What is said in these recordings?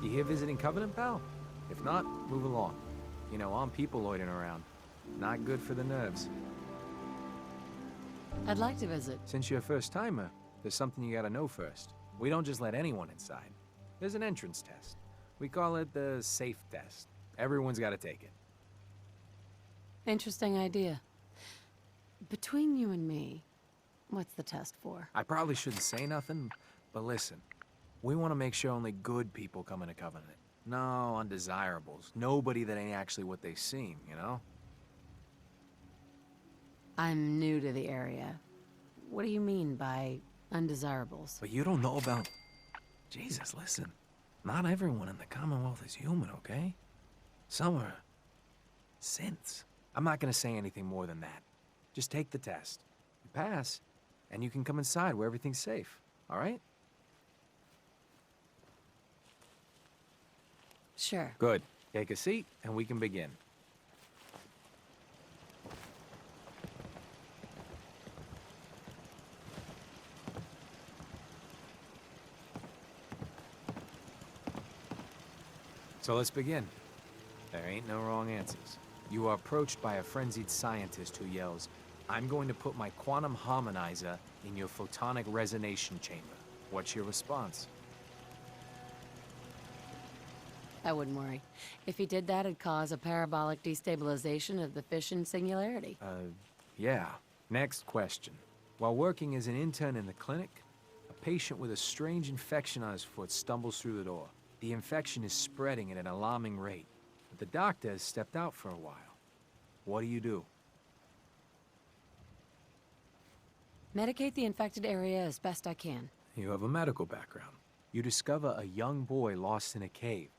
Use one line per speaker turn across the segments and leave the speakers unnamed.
You here visiting Covenant, pal? If not, move along. You know, I'm people loitering around. Not good for the nerves.
I'd like to visit.
Since you're a first-timer, there's something you gotta know first. We don't just let anyone inside. There's an entrance test. We call it the safe test. Everyone's gotta take it.
Interesting idea. Between you and me, what's the test for?
I probably shouldn't say nothing, but listen. We want to make sure only good people come into Covenant. No undesirables. Nobody that ain't actually what they seem, you know?
I'm new to the area. What do you mean by undesirables?
But you don't know about... Jesus, listen. Not everyone in the Commonwealth is human, okay? Some are... synths. I'm not gonna say anything more than that. Just take the test. You pass, and you can come inside where everything's safe, alright?
Sure.
Good. Take a seat, and we can begin. So let's begin. There ain't no wrong answers. You are approached by a frenzied scientist who yells, "I'm going to put my quantum harmonizer in your photonic resonation chamber." What's your response?
I wouldn't worry. If he did that, it'd cause a parabolic destabilization of the fission singularity.
Yeah. Next question. While working as an intern in the clinic, a patient with a strange infection on his foot stumbles through the door. The infection is spreading at an alarming rate, but the doctor has stepped out for a while. What do?
Medicate the infected area as best I can.
You have a medical background. You discover a young boy lost in a cave.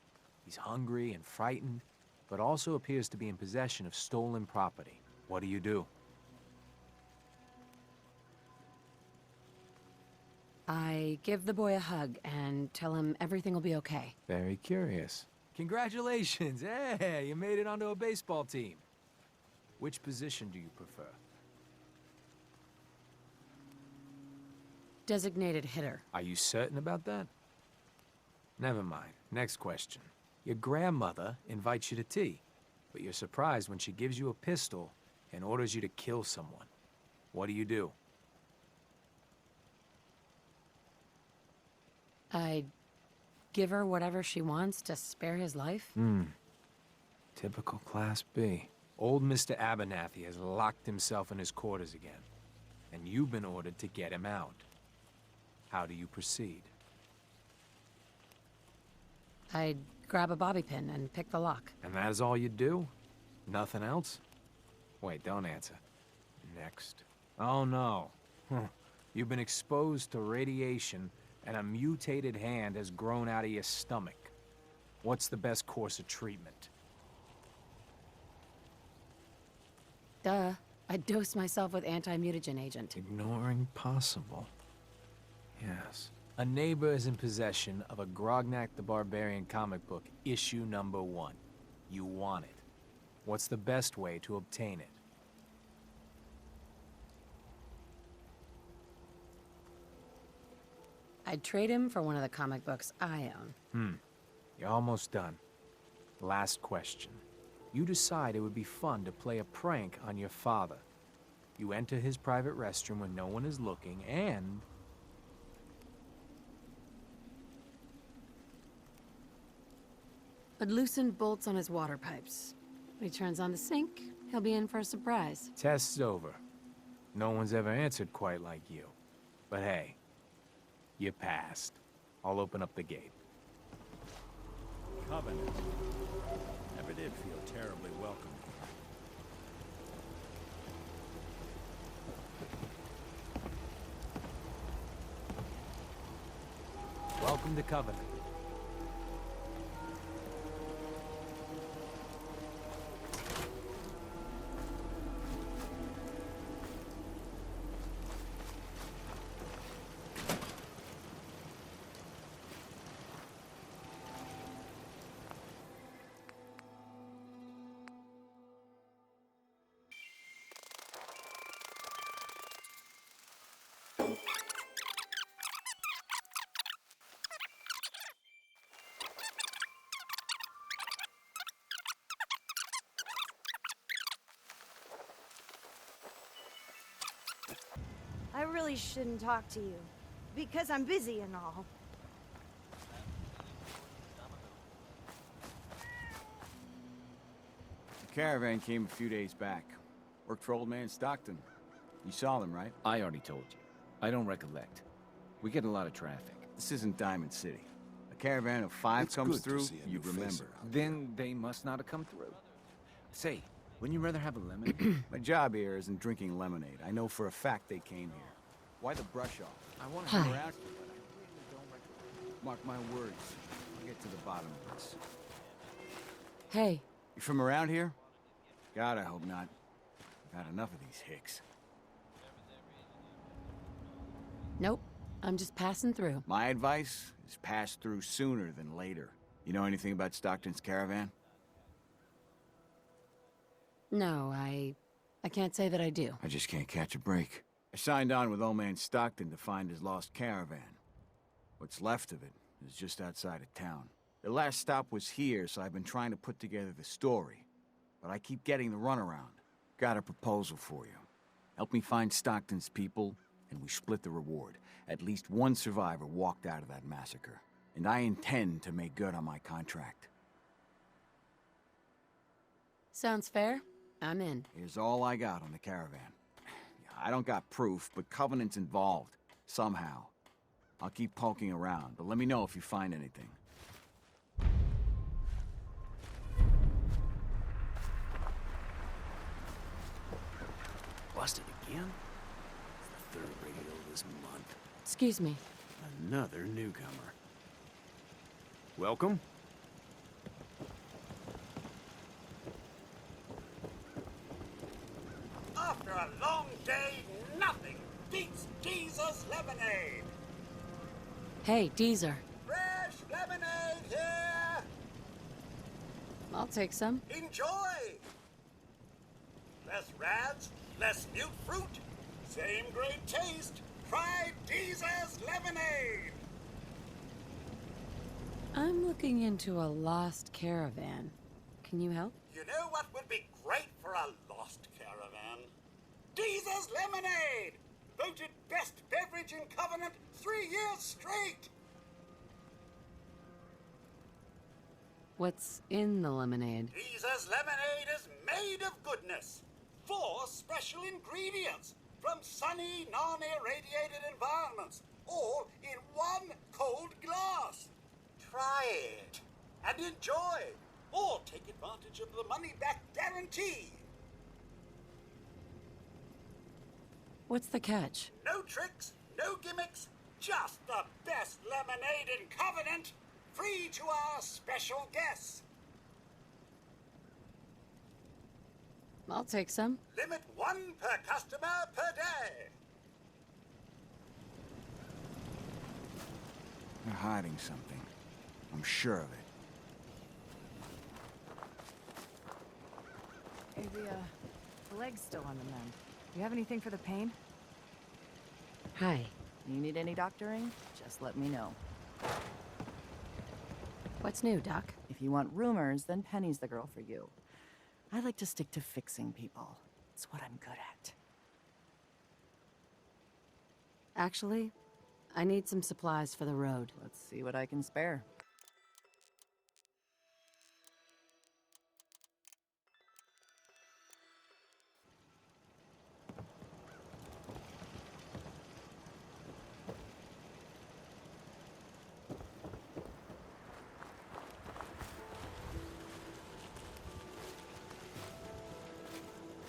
He's hungry and frightened, but also appears to be in possession of stolen property. What do?
I give the boy a hug and tell him everything will be okay.
Very curious. Congratulations! Hey, you made it onto a baseball team. Which position do you prefer?
Designated hitter.
Are you certain about that? Never mind. Next question. Your grandmother invites you to tea, but you're surprised when she gives you a pistol and orders you to kill someone. What do?
I'd give her whatever she wants to spare his life.
Typical Class B. Old Mr. Abernathy has locked himself in his quarters again, and you've been ordered to get him out. How do you proceed?
I'd grab a bobby pin and pick the lock.
And that is all you do? Nothing else? Wait, don't answer. Next. Oh no. You've been exposed to radiation and a mutated hand has grown out of your stomach. What's the best course of treatment?
Duh. I'd dose myself with anti-mutagen agent.
Ignoring possible. Yes. A neighbor is in possession of a Grognak the Barbarian comic book, issue number 1. You want it. What's the best way to obtain it?
I'd trade him for one of the comic books I own.
You're almost done. Last question. You decide it would be fun to play a prank on your father. You enter his private restroom when no one is looking, and...
I'd loosen bolts on his water pipes. When he turns on the sink, he'll be in for a surprise.
Test's over. No one's ever answered quite like you. But hey, you passed. I'll open up the gate.
Covenant. Never did feel terribly welcome.
Welcome to Covenant.
really shouldn't talk to you. Because I'm busy and all.
The caravan came a few days back. Worked for Old Man Stockton. You saw them, right?
I already told you. I don't recollect. We get a lot of traffic.
This isn't Diamond City. A caravan of 5
It's
comes
good to
through,
see a
you'd
new face
remember.
around.
Then they must not have come through. Say, wouldn't you rather have a lemon?
My job here isn't drinking lemonade. I know for a fact they came here. Why the brush off?
I want
Hi.
to
But I really don't recollect. Mark my words. I'll get to the bottom of this.
Hey,
You from around here? God, I hope not. I've had enough of these hicks.
nope. I'm just passing through.
My advice is pass through sooner than later. You know anything about Stockton's caravan?
No, I can't say that I do.
I just can't catch a break. I signed on with Old Man Stockton to find his lost caravan. What's left of it is just outside of town. The last stop was here, so I've been trying to put together the story. But I keep getting the runaround. Got a proposal for you. Help me find Stockton's people, and we split the reward. At least one survivor walked out of that massacre. And I intend to make good on my contract.
Sounds fair. I'm in.
Here's all I got on the caravan. I don't got proof, but Covenant's involved. Somehow. I'll keep poking around, but let me know if you find anything.
Busted again? It's the third radio this month.
Excuse me.
Another newcomer. Welcome.
After a long day, nothing beats Jesus lemonade.
Hey, Deezer.
Fresh lemonade here.
I'll take some.
Enjoy. Less rads, less mute fruit, same great taste. Try Jesus lemonade.
I'm looking into a lost caravan. Can you help?
You know what would be great for a lost caravan? Jesus lemonade. Voted best beverage in Covenant 3 years straight.
What's in the lemonade?
Jesus lemonade is made of goodness. 4 special ingredients from sunny, non-irradiated environments, all in one cold glass. Try it and enjoy, or take advantage of the money-back guarantee.
What's the catch?
No tricks, no gimmicks, just the best lemonade in Covenant, free to our special guests.
I'll take some.
Limit 1 per customer per day.
They're hiding something. I'm sure of it.
Hey, the leg's still on the mend. You have anything for the pain?
Hi.
You need any doctoring? Just let me know.
What's new, Doc?
If you want rumors, then Penny's the girl for you. I like to stick to fixing people. It's what I'm good at.
Actually, I need some supplies for the road.
Let's see what I can spare.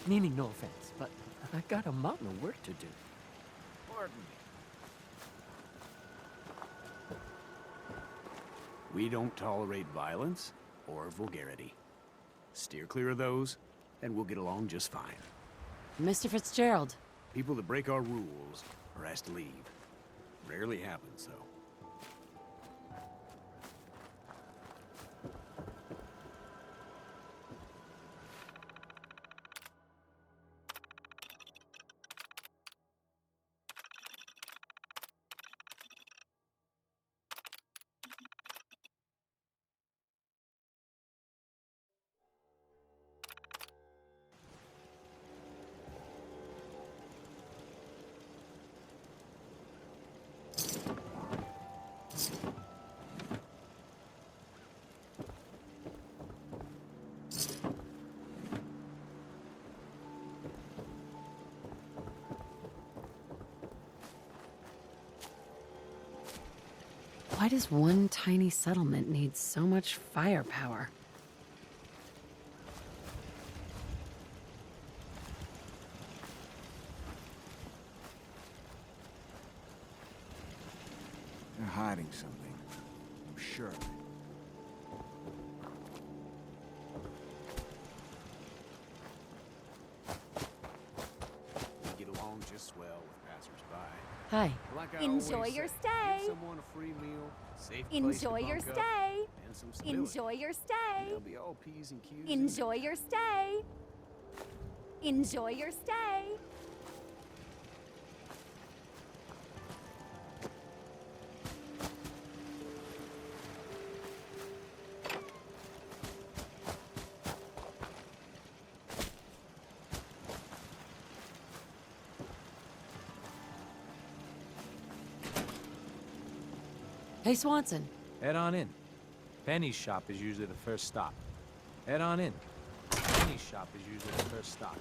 Meaning no offense, but I got a mountain of work to do.
Pardon me. We don't tolerate violence or vulgarity. Steer clear of those, and we'll get along just fine.
Mr. Fitzgerald.
People that break our rules are asked to leave. Rarely happens, though.
Why does one tiny settlement need so much firepower?
They're hiding something. I'm sure of it.
We get along just swell with passersby.
Hi.
Like I
Enjoy
always
your
say,
stay.
Give someone a free meal, safe place to
Enjoy your
bunk up,
stay.
and some stability.
Enjoy your stay.
They'll be all P's and Q's.
Enjoy your stay. Enjoy your stay.
Hey, Swanson.
Head on in. Penny's shop is usually the first stop. Head on in. Penny's shop is usually the first stop.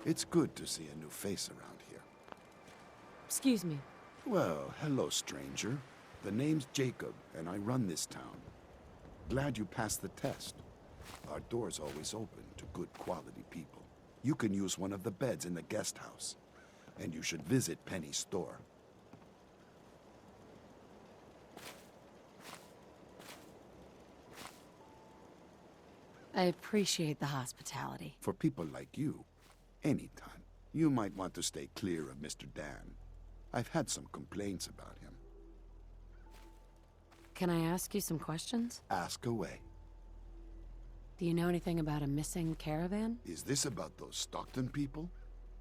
It's good to see a new face around here.
Excuse me.
Well, hello, stranger. The name's Jacob, and I run this town. Glad you passed the test. Our door's always open to good quality people. You can use one of the beds in the guest house. And you should visit Penny's store.
I appreciate the hospitality.
For people like you, anytime. You might want to stay clear of Mr. Dan. I've had some complaints about him.
Can I ask you some questions?
Ask away.
Do you know anything about a missing caravan?
Is this about those Stockton people?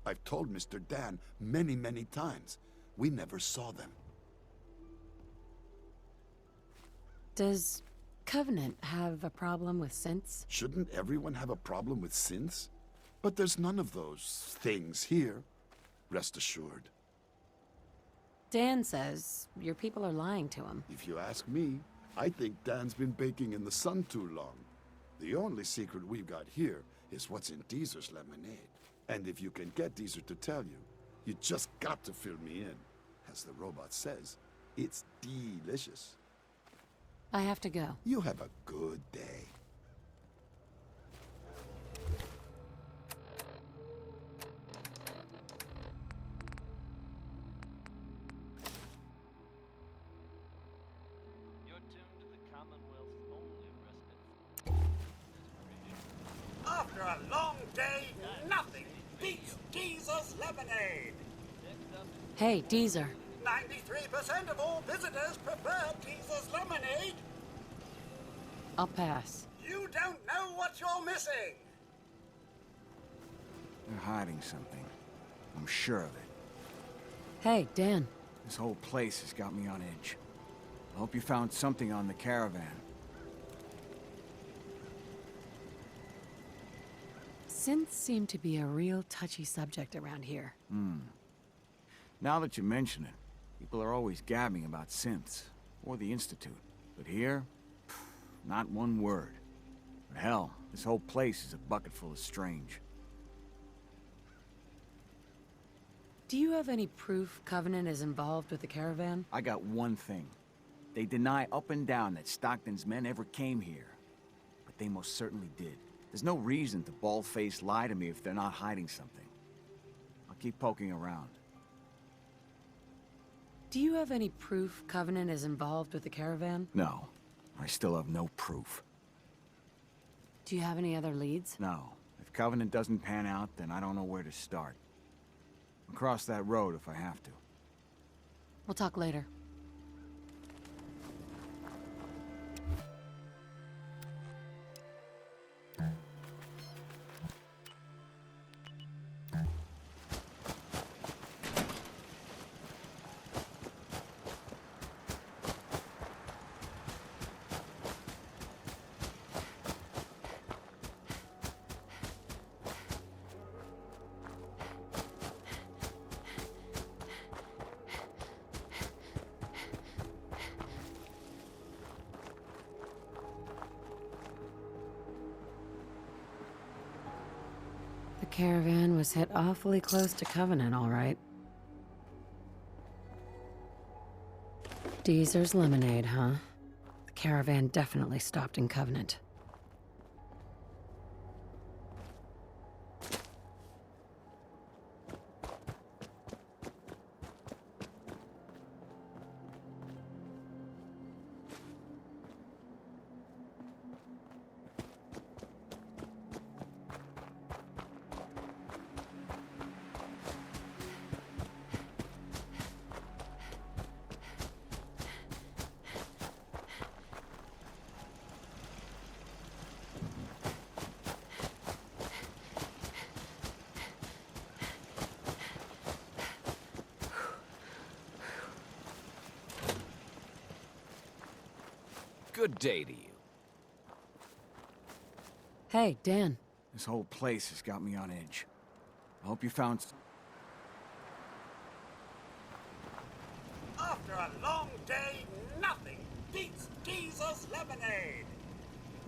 I've told Mr. Dan many, many times. We never saw them.
Does Covenant have a problem with synths?
Shouldn't everyone have a problem with synths? But there's none of those things here. Rest assured.
Dan says your people are lying to him.
If you ask me, I think Dan's been baking in the sun too long. The only secret we've got here is what's in Deezer's lemonade. And if you can get Deezer to tell you, you just got to fill me in. As the robot says, it's delicious.
I have to go.
You have a good day.
You're tuned to the Commonwealth's only respite.
After a long day, nothing beats Deezer's lemonade.
Hey, Deezer.
93% of all visitors prefer Deezer's lemonade.
I'll pass.
You don't know what you're missing.
They're hiding something. I'm sure of it.
Hey, Dan.
This whole place has got me on edge. I hope you found something on the caravan.
Synths seem to be a real touchy subject around here.
Now that you mention it, people are always gabbing about synths, or the Institute. But here, not one word. But hell, this whole place is a bucket full of strange.
Do you have any proof Covenant is involved with the caravan?
I got one thing. They deny up and down that Stockton's men ever came here. But they most certainly did. There's no reason to bald-faced lie to me if they're not hiding something. I'll keep poking around.
Do you have any proof Covenant is involved with the caravan?
No, I still have no proof.
Do you have any other leads?
No. If Covenant doesn't pan out, then I don't know where to start. I'll cross that road if I have to.
We'll talk later. caravan was hit awfully close to Covenant, all right. Deezer's Lemonade, huh? The caravan definitely stopped in Covenant.
Good day to you.
Hey, Dan.
This whole place has got me on edge. I hope you found...
After a long day, nothing beats Deezer's Lemonade.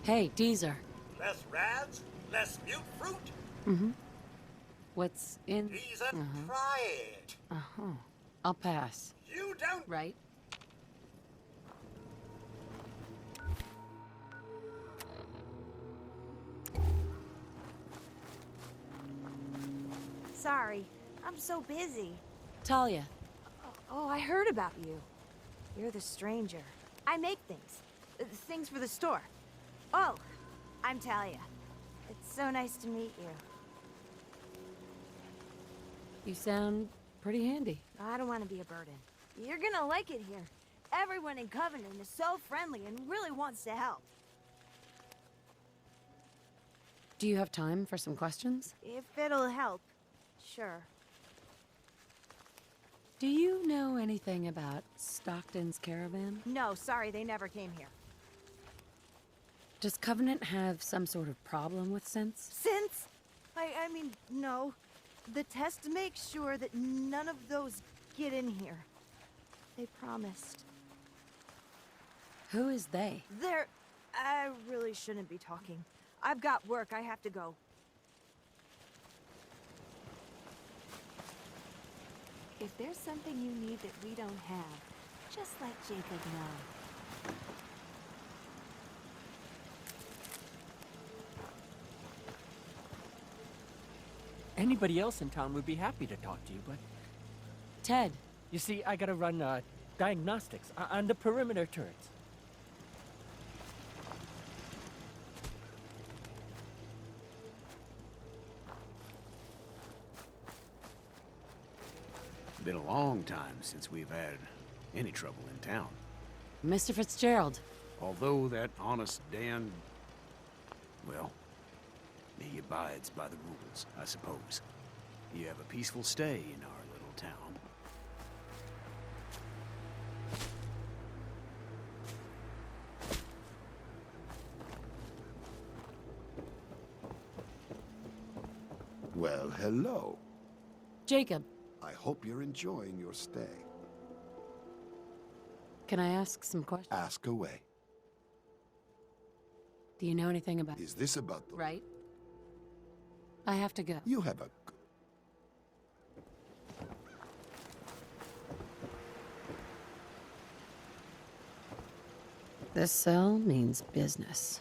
Hey, Deezer.
Less rads, less mute fruit.
Mm-hmm. What's in...
Deezer, try it.
Uh-huh. I'll pass.
You don't...
Right?
Sorry, I'm so busy.
Talia.
Oh, I heard about you. You're the stranger. I make things. Things for the store. Oh, I'm Talia. It's so nice to meet you.
You sound pretty handy.
I don't want to be a burden. You're gonna like it here. Everyone in Covenant is so friendly and really wants to help.
Do you have time for some questions?
If it'll help, sure.
Do you know anything about Stockton's caravan?
No, sorry, they never came here.
Does Covenant have some sort of problem with synths?
Since? I mean, no. The test makes sure that none of those get in here. They promised.
Who is they?
I really shouldn't be talking. I've got work, I have to go. If there's something you need that we don't have, just let Jacob know.
Anybody else in town would be happy to talk to you, but...
Ted.
You see, I gotta run, diagnostics on the perimeter turrets.
Been a long time since we've had any trouble in town.
Mr. Fitzgerald.
Although that honest Dan... well, he abides by the rules, I suppose. You have a peaceful stay in our little town.
Well, hello.
Jacob.
I hope you're enjoying your stay.
Can I ask some questions?
Ask away.
Do you know anything about...
Is this about the...
Right? I have to go.
You have a...
This cell means business.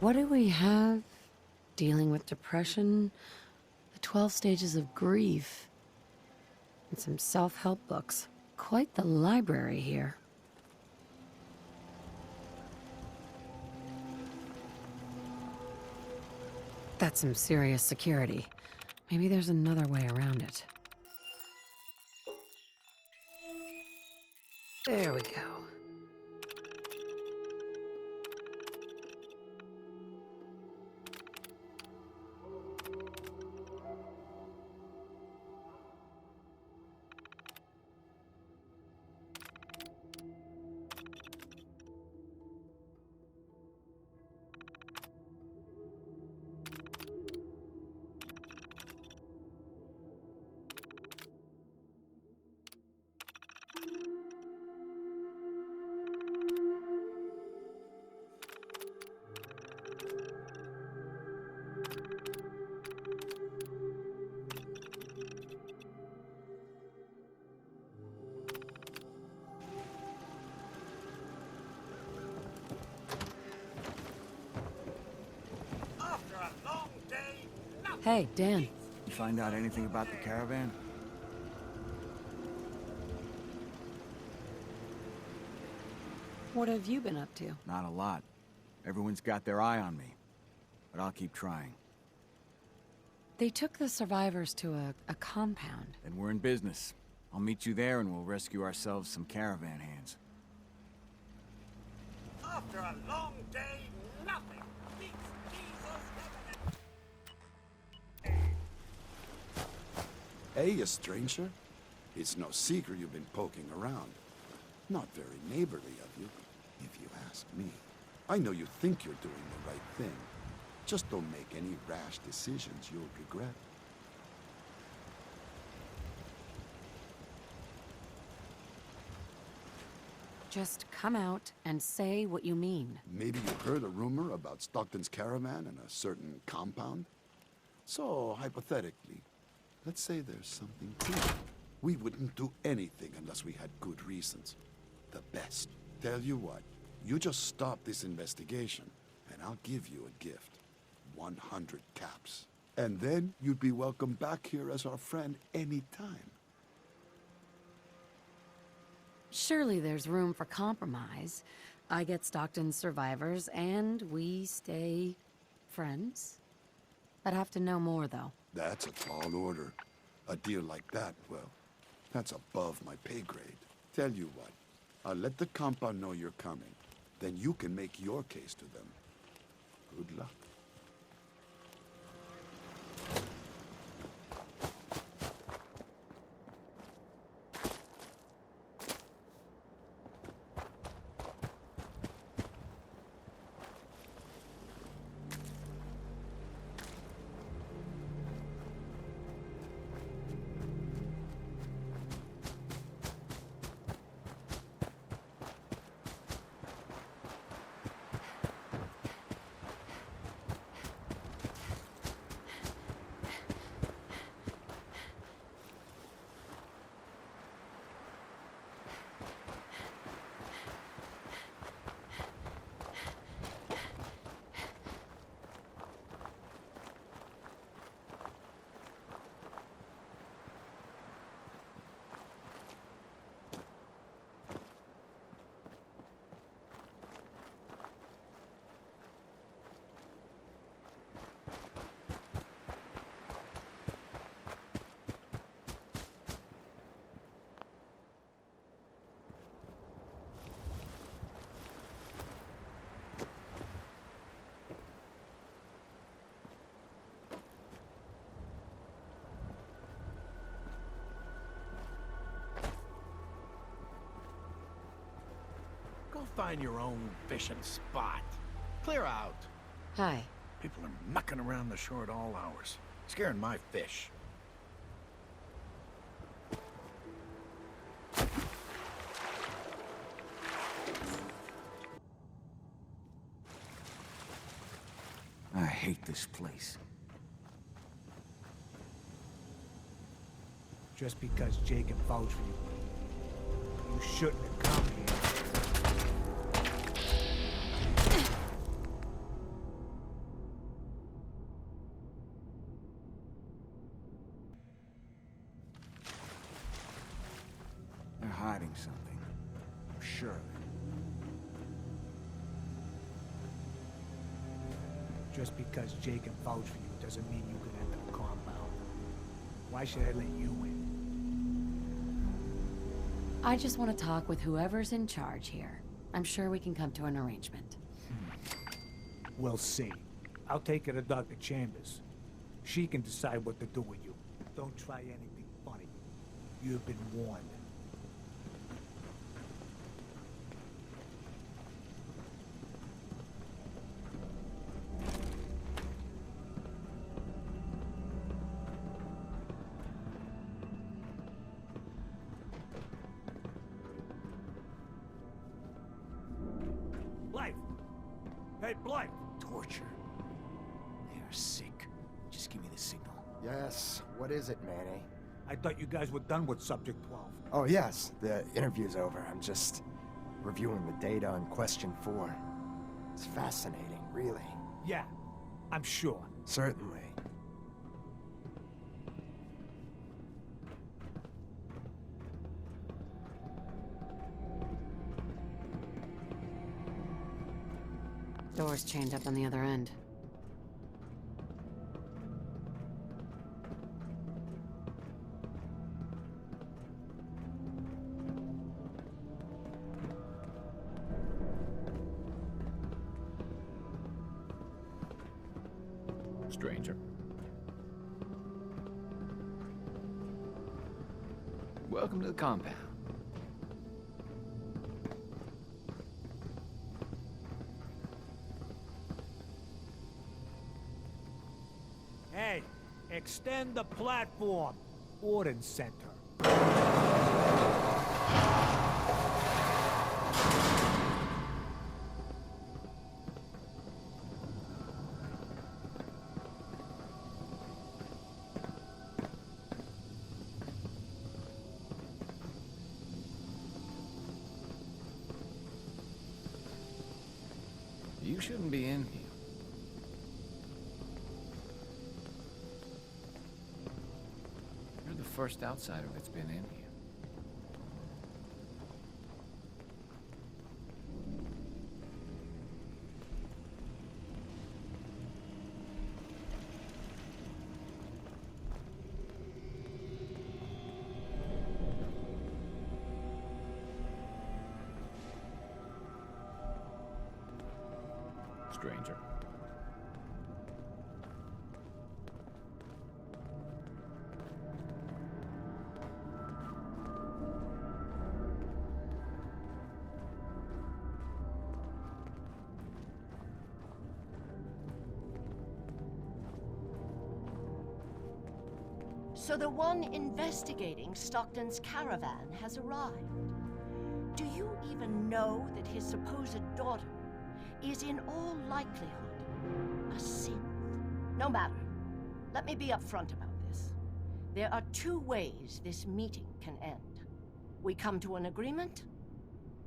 What do we have? Dealing with depression, the 12 stages of grief, and some self-help books. Quite the library here. That's some serious security. Maybe there's another way around it. There we go. Hey, Dan.
You find out anything about the caravan?
What have you been up to?
Not a lot. Everyone's got their eye on me. But I'll keep trying.
They took the survivors to a compound.
Then we're in business. I'll meet you there and we'll rescue ourselves some caravan hands.
After a long day, nothing beats Jesus
Hey, a stranger? It's no secret you've been poking around. Not very neighborly of you, if you ask me. I know you think you're doing the right thing. Just don't make any rash decisions you'll regret.
Just come out and say what you mean.
Maybe you heard a rumor about Stockton's caravan and a certain compound? So, hypothetically, let's say there's something to it. We wouldn't do anything unless we had good reasons. The best. Tell you what, you just stop this investigation, and I'll give you a gift. 100 caps. And then you'd be welcome back here as our friend anytime.
Surely there's room for compromise. I get Stockton's survivors, and we stay friends. I'd have to know more, though.
That's a tall order. A deal like that, well, that's above my pay grade. Tell you what, I'll let the compound know you're coming. Then you can make your case to them. Good luck.
Go find your own fishing spot. Clear out.
Hi.
People are mucking around the shore at all hours, scaring my fish.
I hate this place.
Just because Jacob vouched for you, you shouldn't have come here.
They're hiding something. I'm sure of it.
Just because Jacob vouched for you doesn't mean you can enter the compound. Why should I let you in?
I just want to talk with whoever's in charge here. I'm sure we can come to an arrangement.
We'll see. I'll take her to Dr. Chambers. She can decide what to do with you. Don't try anything funny. You've been warned. Blythe! Hey, Blythe!
Torture. They are sick. Just give me the signal.
Yes, what is it, Manny?
I thought you guys were done with Subject 12.
Oh yes, the interview's over. I'm just reviewing the data on Question 4. It's fascinating, really.
Yeah, I'm sure.
Certainly.
Door's chained up on the other end.
Stranger. Welcome to the compound.
Hey, extend the platform. Warden Center.
You shouldn't be in here. You're the first outsider that's been in here. Stranger.
So the one investigating Stockton's caravan has arrived. Do you even know that his supposed daughter is in all likelihood a synth? No matter. Let me be upfront about this. There are two ways this meeting can end. We come to an agreement,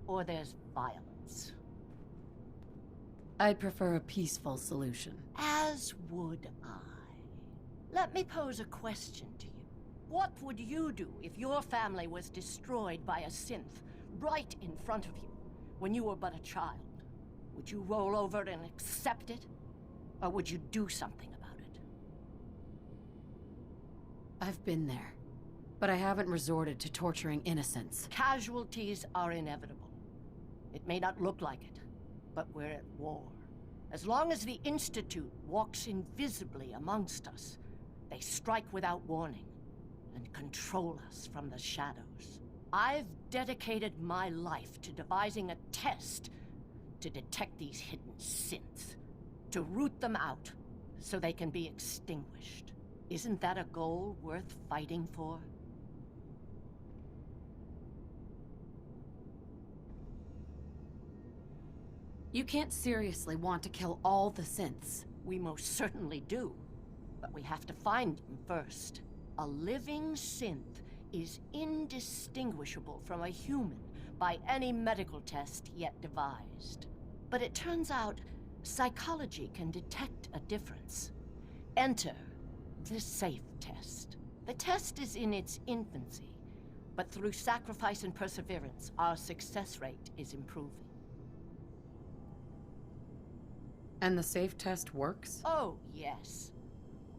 or there's violence.
I'd prefer a peaceful solution.
As would I. Let me pose a question to you. What would you do if your family was destroyed by a synth right in front of you when you were but a child? Would you roll over and accept it? Or would you do something about it?
I've been there, but I haven't resorted to torturing innocents.
Casualties are inevitable. It may not look like it, but we're at war. As long as the Institute walks invisibly amongst us, they strike without warning and control us from the shadows. I've dedicated my life to devising a test to detect these hidden synths, to root them out so they can be extinguished. Isn't that a goal worth fighting for?
You can't seriously want to kill all the synths.
We most certainly do, but we have to find them first. A living synth is indistinguishable from a human by any medical test yet devised. But it turns out psychology can detect a difference. Enter the SAFE test. The test is in its infancy, but through sacrifice and perseverance, our success rate is improving.
And the SAFE test works?
Oh, yes.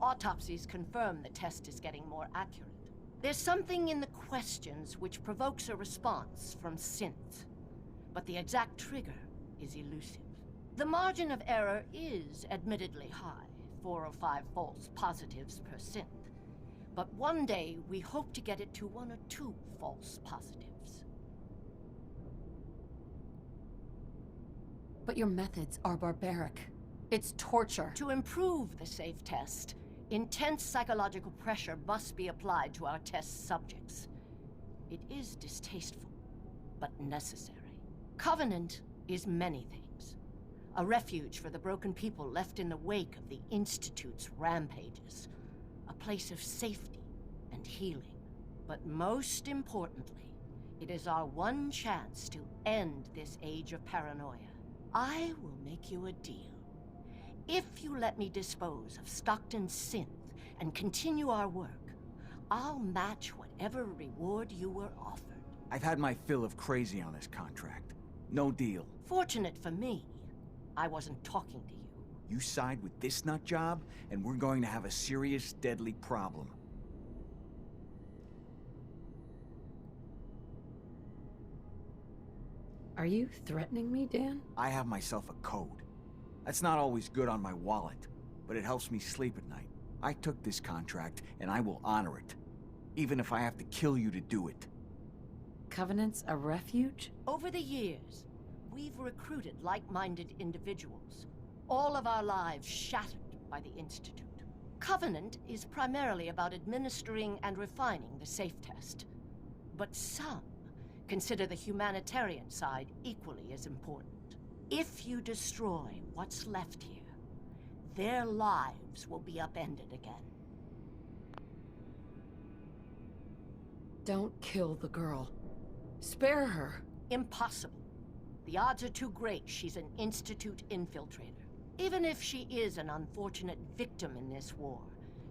Autopsies confirm the test is getting more accurate. There's something in the questions which provokes a response from synths, but the exact trigger is elusive. The margin of error is admittedly high, 4 or 5 false positives per synth, but one day we hope to get it to 1 or 2 false positives.
But your methods are barbaric. It's torture.
To improve the SAFE test, intense psychological pressure must be applied to our test subjects. It is distasteful, but necessary. Covenant is many things. A refuge for the broken people left in the wake of the Institute's rampages. A place of safety and healing. But most importantly, it is our one chance to end this age of paranoia. I will make you a deal. If you let me dispose of Stockton's synth and continue our work, I'll match whatever reward you were offered.
I've had my fill of crazy on this contract. No deal.
Fortunate for me, I wasn't talking to you.
You side with this nut job, and we're going to have a serious, deadly problem.
Are you threatening me, Dan?
I have myself a code. That's not always good on my wallet, but it helps me sleep at night. I took this contract, and I will honor it. Even if I have to kill you to do it.
Covenant's a refuge?
Over the years, we've recruited like-minded individuals. All of our lives shattered by the Institute. Covenant is primarily about administering and refining the safe test. But some consider the humanitarian side equally as important. If you destroy what's left here, their lives will be upended again.
Don't kill the girl. Spare her.
Impossible. The odds are too great she's an Institute infiltrator. Even if she is an unfortunate victim in this war,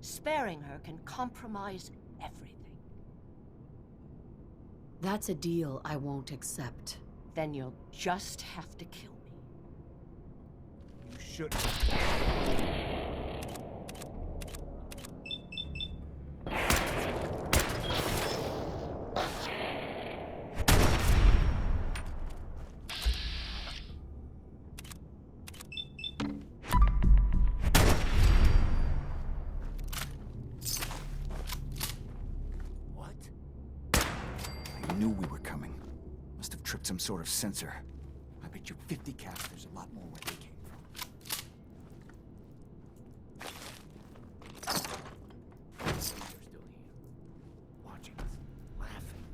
sparing her can compromise everything.
That's a deal I won't accept.
Then you'll just have to kill me.
You shouldn't.
Some sort of sensor. I bet you 50 caps there's a lot more where they came from.
They're still here. Watching us. Laughing.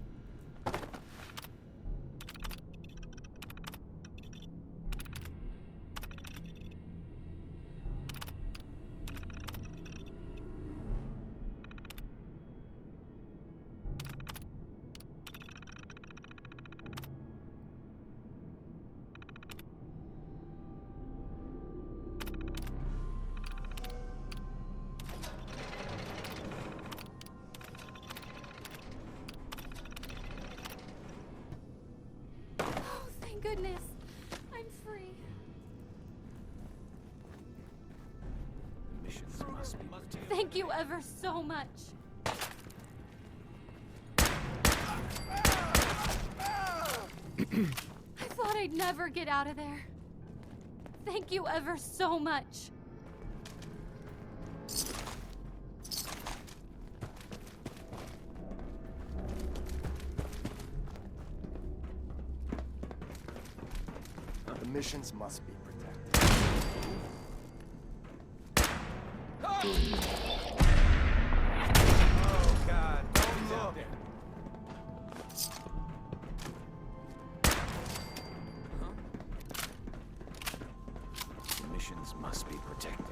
Goodness, I'm free.
Missions must be
Thank you ever so much. I thought I'd never get out of there. Thank you ever so much.
The missions must be protected.
Oh, God. Don't look. The missions must be protected.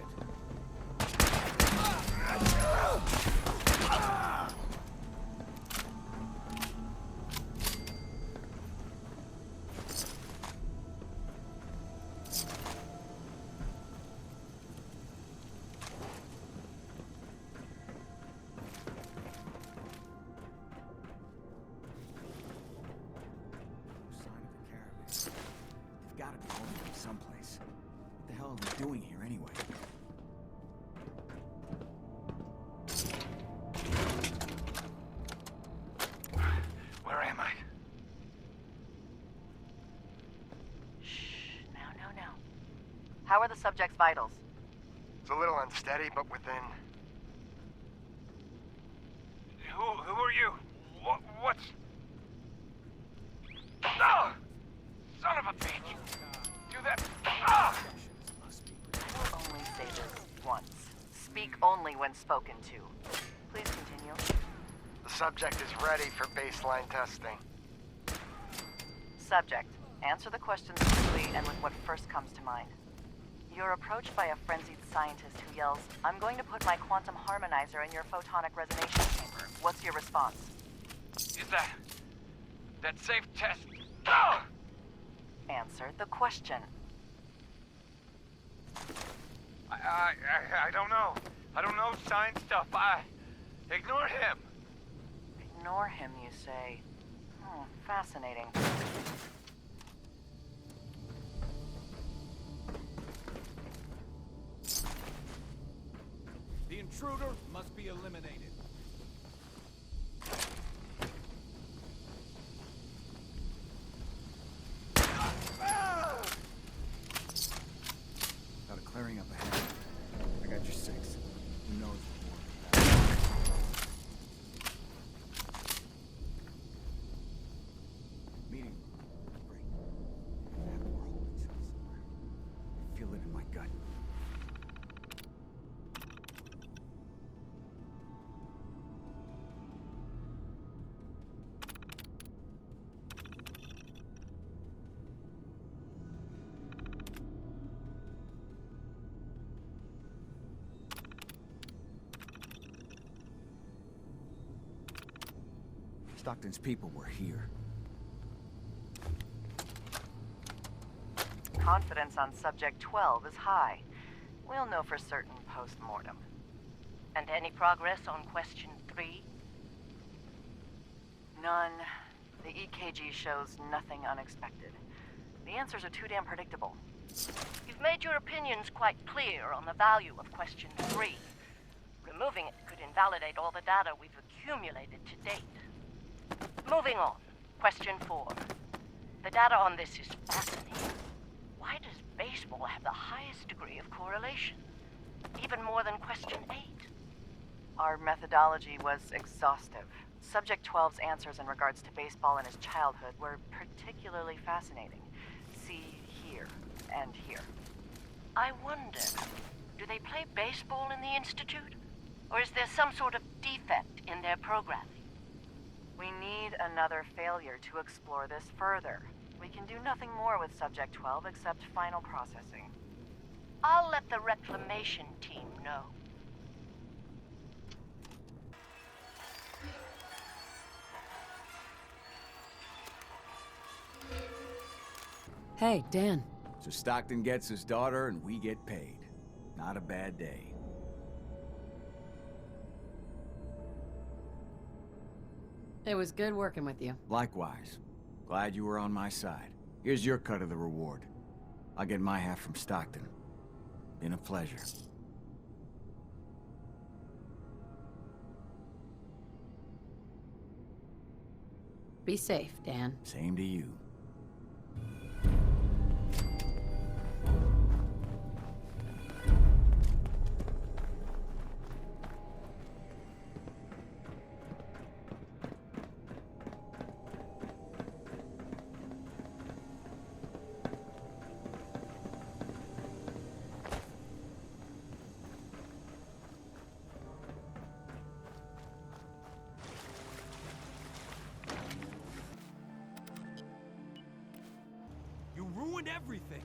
Gotta be home from someplace. What the hell are they doing here anyway?
Where am I?
Shh. No. How are the subject's vitals?
It's a little unsteady, but within.
Who are you? What's... No! Son of a bitch! Do that... Ah!
I will only say this once. Speak only when spoken to. Please continue.
The subject is ready for baseline testing.
Subject, answer the questions quickly and with what first comes to mind. You're approached by a frenzied scientist who yells, "I'm going to put my quantum harmonizer in your photonic resonation chamber." What's your response?
Is that safe test? Ah!
Answer the question.
I don't know. I don't know science stuff. Ignore him.
Ignore him, you say? Fascinating.
intruder must be eliminated. Got a clearing up ahead. I got your six. Who knows what more? Meeting. Great. That we're holding somewhere. I feel it in my gut. Stockton's people were here.
Confidence on Subject 12 is high. We'll know for certain post-mortem.
And any progress on question 3?
None. The EKG shows nothing unexpected. The answers are too damn predictable.
You've made your opinions quite clear on the value of question 3. Removing it could invalidate all the data we've accumulated to date. Moving on. Question 4. The data on this is fascinating. Why does baseball have the highest degree of correlation? Even more than question 8.
Our methodology was exhaustive. Subject 12's answers in regards to baseball in his childhood were particularly fascinating. See here and here.
I wonder, do they play baseball in the Institute? Or is there some sort of defect in their programming?
We need another failure to explore this further. We can do nothing more with Subject 12 except final processing.
I'll let the reclamation team know.
Hey, Dan.
So Stockton gets his daughter and we get paid. Not a bad day.
It was good working with you.
Likewise. Glad you were on my side. Here's your cut of the reward. I'll get my half from Stockton. Been a pleasure.
Be safe, Dan.
Same to you.
You ruined everything.